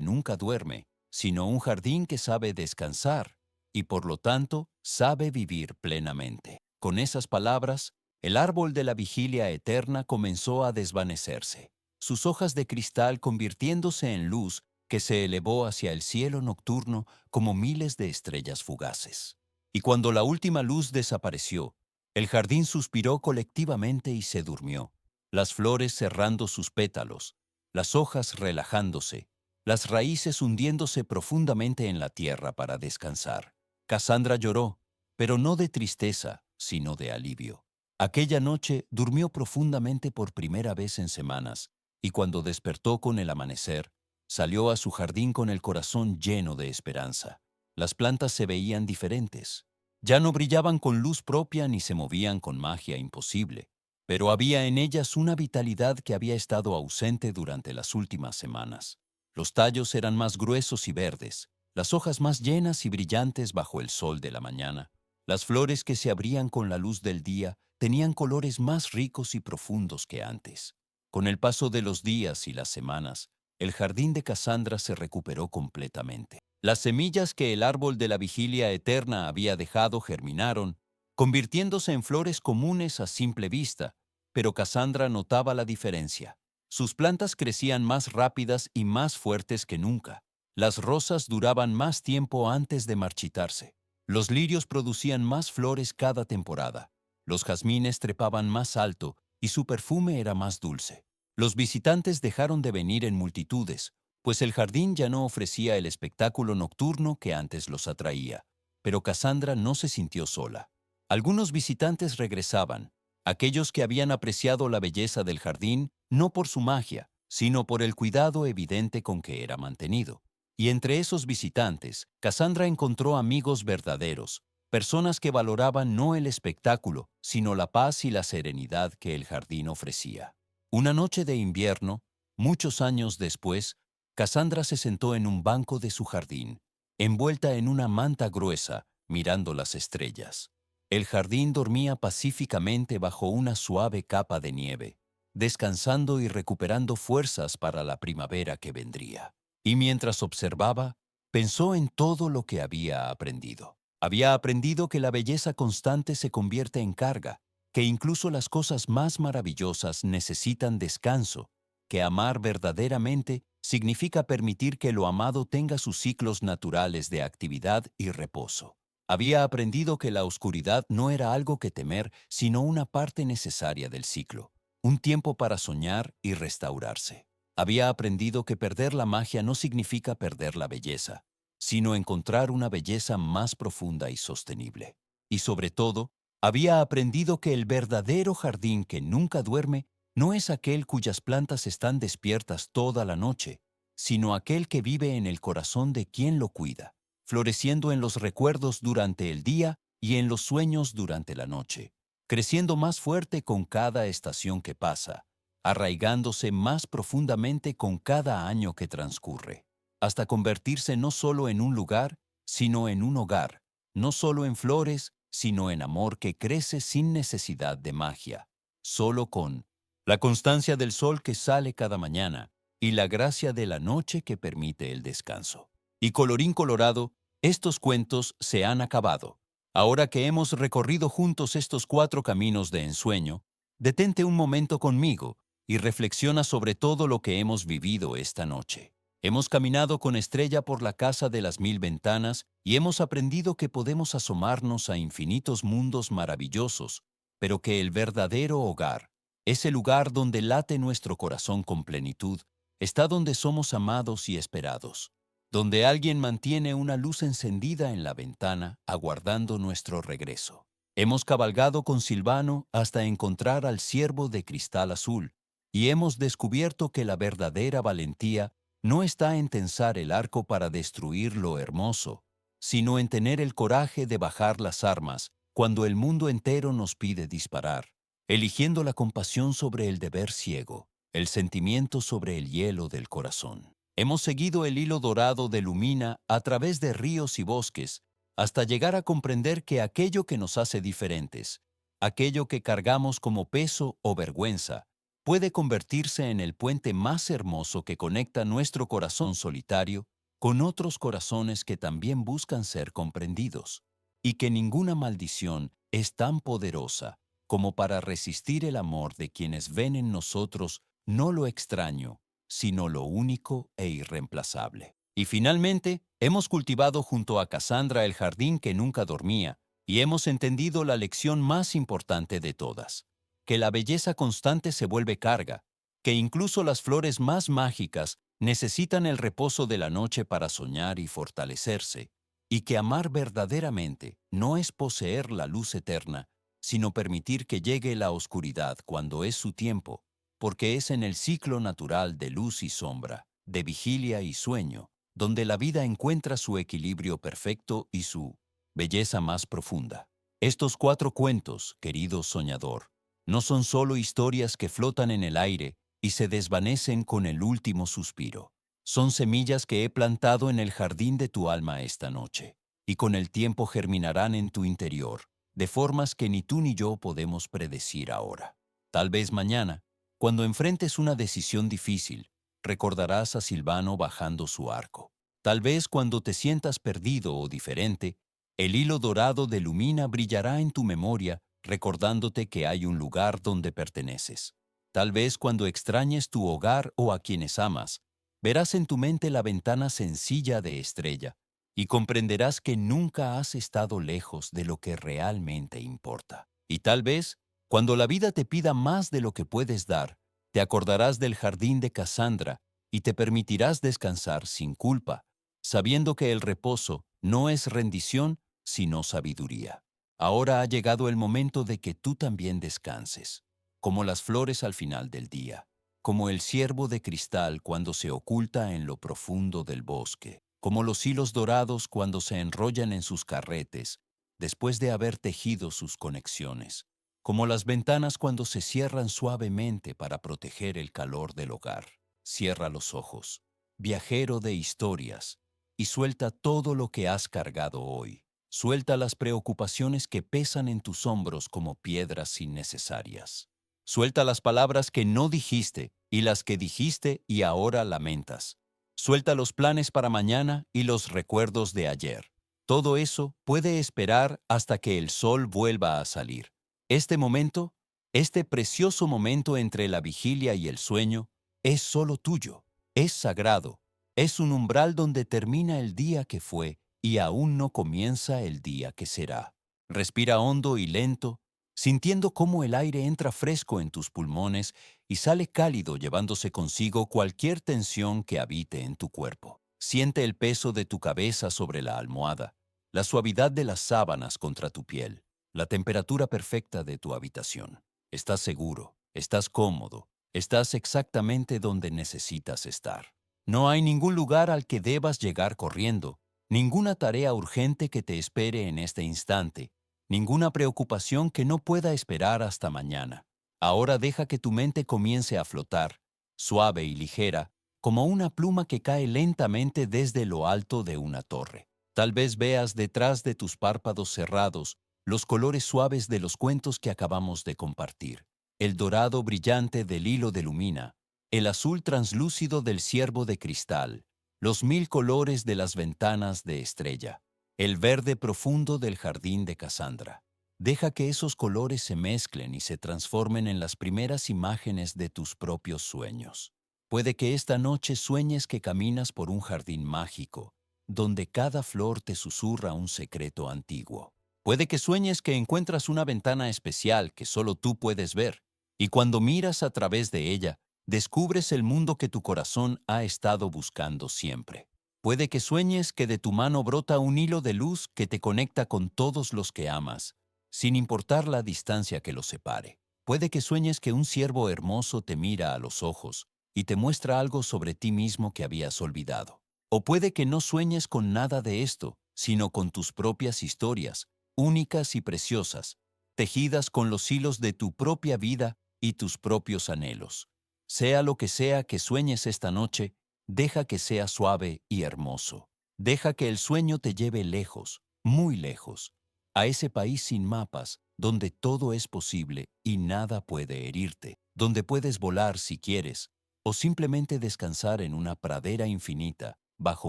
nunca duerme, sino un jardín que sabe descansar y por lo tanto sabe vivir plenamente. Con esas palabras, el árbol de la vigilia eterna comenzó a desvanecerse, sus hojas de cristal convirtiéndose en luz que se elevó hacia el cielo nocturno como miles de estrellas fugaces. Y cuando la última luz desapareció, el jardín suspiró colectivamente y se durmió, las flores cerrando sus pétalos, las hojas relajándose, las raíces hundiéndose profundamente en la tierra para descansar. Cassandra lloró, pero no de tristeza, sino de alivio. Aquella noche durmió profundamente por primera vez en semanas, y cuando despertó con el amanecer, salió a su jardín con el corazón lleno de esperanza. Las plantas se veían diferentes. Ya no brillaban con luz propia ni se movían con magia imposible, pero había en ellas una vitalidad que había estado ausente durante las últimas semanas. Los tallos eran más gruesos y verdes, las hojas más llenas y brillantes bajo el sol de la mañana. Las flores que se abrían con la luz del día tenían colores más ricos y profundos que antes. Con el paso de los días y las semanas, el jardín de Cassandra se recuperó completamente. Las semillas que el árbol de la vigilia eterna había dejado germinaron, convirtiéndose en flores comunes a simple vista, pero Cassandra notaba la diferencia. Sus plantas crecían más rápidas y más fuertes que nunca. Las rosas duraban más tiempo antes de marchitarse. Los lirios producían más flores cada temporada. Los jazmines trepaban más alto y su perfume era más dulce. Los visitantes dejaron de venir en multitudes, pues el jardín ya no ofrecía el espectáculo nocturno que antes los atraía. Pero Cassandra no se sintió sola. Algunos visitantes regresaban, aquellos que habían apreciado la belleza del jardín no por su magia, sino por el cuidado evidente con que era mantenido. Y entre esos visitantes, Cassandra encontró amigos verdaderos, personas que valoraban no el espectáculo, sino la paz y la serenidad que el jardín ofrecía. Una noche de invierno, muchos años después, Cassandra se sentó en un banco de su jardín, envuelta en una manta gruesa, mirando las estrellas. El jardín dormía pacíficamente bajo una suave capa de nieve, descansando y recuperando fuerzas para la primavera que vendría. Y mientras observaba, pensó en todo lo que había aprendido. Había aprendido que la belleza constante se convierte en carga, que incluso las cosas más maravillosas necesitan descanso, que amar verdaderamente significa permitir que lo amado tenga sus ciclos naturales de actividad y reposo. Había aprendido que la oscuridad no era algo que temer, sino una parte necesaria del ciclo, un tiempo para soñar y restaurarse. Había aprendido que perder la magia no significa perder la belleza, sino encontrar una belleza más profunda y sostenible. Y sobre todo, había aprendido que el verdadero jardín que nunca duerme no es aquel cuyas plantas están despiertas toda la noche, sino aquel que vive en el corazón de quien lo cuida, floreciendo en los recuerdos durante el día y en los sueños durante la noche, creciendo más fuerte con cada estación que pasa, arraigándose más profundamente con cada año que transcurre, hasta convertirse no solo en un lugar, sino en un hogar, no solo en flores, sino en amor que crece sin necesidad de magia, solo con la constancia del sol que sale cada mañana y la gracia de la noche que permite el descanso. Y colorín colorado, estos cuentos se han acabado. Ahora que hemos recorrido juntos estos 4 caminos de ensueño, detente un momento conmigo y reflexiona sobre todo lo que hemos vivido esta noche. Hemos caminado con Estrella por la casa de las 1000 ventanas y hemos aprendido que podemos asomarnos a infinitos mundos maravillosos, pero que el verdadero hogar, ese lugar donde late nuestro corazón con plenitud, está donde somos amados y esperados, donde alguien mantiene una luz encendida en la ventana aguardando nuestro regreso. Hemos cabalgado con Silvano hasta encontrar al ciervo de cristal azul y hemos descubierto que la verdadera valentía no está en tensar el arco para destruir lo hermoso, sino en tener el coraje de bajar las armas cuando el mundo entero nos pide disparar, eligiendo la compasión sobre el deber ciego, el sentimiento sobre el hielo del corazón. Hemos seguido el hilo dorado de Lumina a través de ríos y bosques, hasta llegar a comprender que aquello que nos hace diferentes, aquello que cargamos como peso o vergüenza, puede convertirse en el puente más hermoso que conecta nuestro corazón solitario con otros corazones que también buscan ser comprendidos, y que ninguna maldición es tan poderosa como para resistir el amor de quienes ven en nosotros no lo extraño, sino lo único e irreemplazable. Y finalmente, hemos cultivado junto a Cassandra el jardín que nunca dormía, y hemos entendido la lección más importante de todas, que la belleza constante se vuelve carga, que incluso las flores más mágicas necesitan el reposo de la noche para soñar y fortalecerse, y que amar verdaderamente no es poseer la luz eterna, sino permitir que llegue la oscuridad cuando es su tiempo, porque es en el ciclo natural de luz y sombra, de vigilia y sueño, donde la vida encuentra su equilibrio perfecto y su belleza más profunda. Estos 4 cuentos, querido soñador, no son solo historias que flotan en el aire y se desvanecen con el último suspiro. Son semillas que he plantado en el jardín de tu alma esta noche, y con el tiempo germinarán en tu interior, de formas que ni tú ni yo podemos predecir ahora. Tal vez mañana, cuando enfrentes una decisión difícil, recordarás a Silvano bajando su arco. Tal vez cuando te sientas perdido o diferente, el hilo dorado de Lumina brillará en tu memoria, recordándote que hay un lugar donde perteneces. Tal vez cuando extrañes tu hogar o a quienes amas, verás en tu mente la ventana sencilla de Estrella y comprenderás que nunca has estado lejos de lo que realmente importa. Y tal vez, cuando la vida te pida más de lo que puedes dar, te acordarás del jardín de Cassandra y te permitirás descansar sin culpa, sabiendo que el reposo no es rendición, sino sabiduría. Ahora ha llegado el momento de que tú también descanses, como las flores al final del día, como el ciervo de cristal cuando se oculta en lo profundo del bosque, como los hilos dorados cuando se enrollan en sus carretes, después de haber tejido sus conexiones, como las ventanas cuando se cierran suavemente para proteger el calor del hogar. Cierra los ojos, viajero de historias, y suelta todo lo que has cargado hoy. Suelta las preocupaciones que pesan en tus hombros como piedras innecesarias. Suelta las palabras que no dijiste y las que dijiste y ahora lamentas. Suelta los planes para mañana y los recuerdos de ayer. Todo eso puede esperar hasta que el sol vuelva a salir. Este momento, este precioso momento entre la vigilia y el sueño, es solo tuyo, es sagrado, es un umbral donde termina el día que fue y aún no comienza el día que será. Respira hondo y lento, sintiendo cómo el aire entra fresco en tus pulmones y sale cálido llevándose consigo cualquier tensión que habite en tu cuerpo. Siente el peso de tu cabeza sobre la almohada, la suavidad de las sábanas contra tu piel, la temperatura perfecta de tu habitación. Estás seguro, estás cómodo, estás exactamente donde necesitas estar. No hay ningún lugar al que debas llegar corriendo, ninguna tarea urgente que te espere en este instante, ninguna preocupación que no pueda esperar hasta mañana. Ahora deja que tu mente comience a flotar, suave y ligera, como una pluma que cae lentamente desde lo alto de una torre. Tal vez veas detrás de tus párpados cerrados los colores suaves de los cuentos que acabamos de compartir, el dorado brillante del hilo de Lumina, el azul translúcido del ciervo de cristal, los 1000 colores de las ventanas de Estrella, el verde profundo del jardín de Cassandra. Deja que esos colores se mezclen y se transformen en las primeras imágenes de tus propios sueños. Puede que esta noche sueñes que caminas por un jardín mágico, donde cada flor te susurra un secreto antiguo. Puede que sueñes que encuentras una ventana especial que solo tú puedes ver, y cuando miras a través de ella, descubres el mundo que tu corazón ha estado buscando siempre. Puede que sueñes que de tu mano brota un hilo de luz que te conecta con todos los que amas, sin importar la distancia que los separe. Puede que sueñes que un ciervo hermoso te mira a los ojos y te muestra algo sobre ti mismo que habías olvidado. O puede que no sueñes con nada de esto, sino con tus propias historias, únicas y preciosas, tejidas con los hilos de tu propia vida y tus propios anhelos. Sea lo que sea que sueñes esta noche, deja que sea suave y hermoso. Deja que el sueño te lleve lejos, muy lejos, a ese país sin mapas, donde todo es posible y nada puede herirte, donde puedes volar si quieres, o simplemente descansar en una pradera infinita, bajo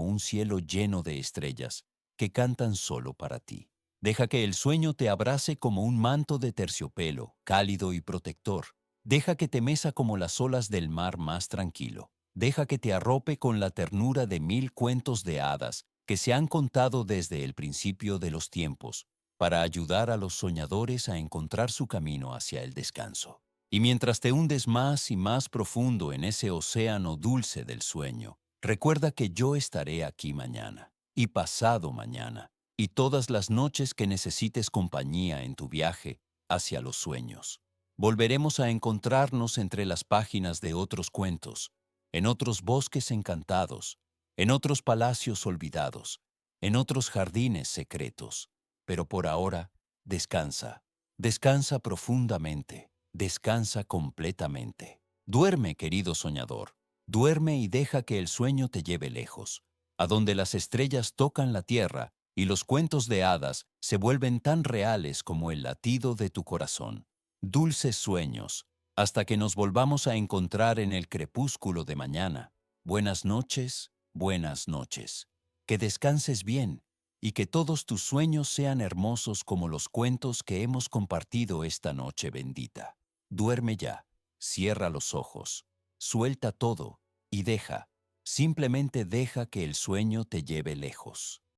un cielo lleno de estrellas, que cantan solo para ti. Deja que el sueño te abrace como un manto de terciopelo, cálido y protector. Deja que te mesa como las olas del mar más tranquilo. Deja que te arrope con la ternura de 1000 cuentos de hadas que se han contado desde el principio de los tiempos, para ayudar a los soñadores a encontrar su camino hacia el descanso. Y mientras te hundes más y más profundo en ese océano dulce del sueño, recuerda que yo estaré aquí mañana, y pasado mañana, y todas las noches que necesites compañía en tu viaje hacia los sueños. Volveremos a encontrarnos entre las páginas de otros cuentos, en otros bosques encantados, en otros palacios olvidados, en otros jardines secretos. Pero por ahora, descansa, descansa profundamente, descansa completamente. Duerme, querido soñador, duerme y deja que el sueño te lleve lejos, a donde las estrellas tocan la tierra y los cuentos de hadas se vuelven tan reales como el latido de tu corazón. Dulces sueños, hasta que nos volvamos a encontrar en el crepúsculo de mañana. Buenas noches, buenas noches. Que descanses bien y que todos tus sueños sean hermosos como los cuentos que hemos compartido esta noche bendita. Duerme ya, cierra los ojos, suelta todo y deja, simplemente deja que el sueño te lleve lejos.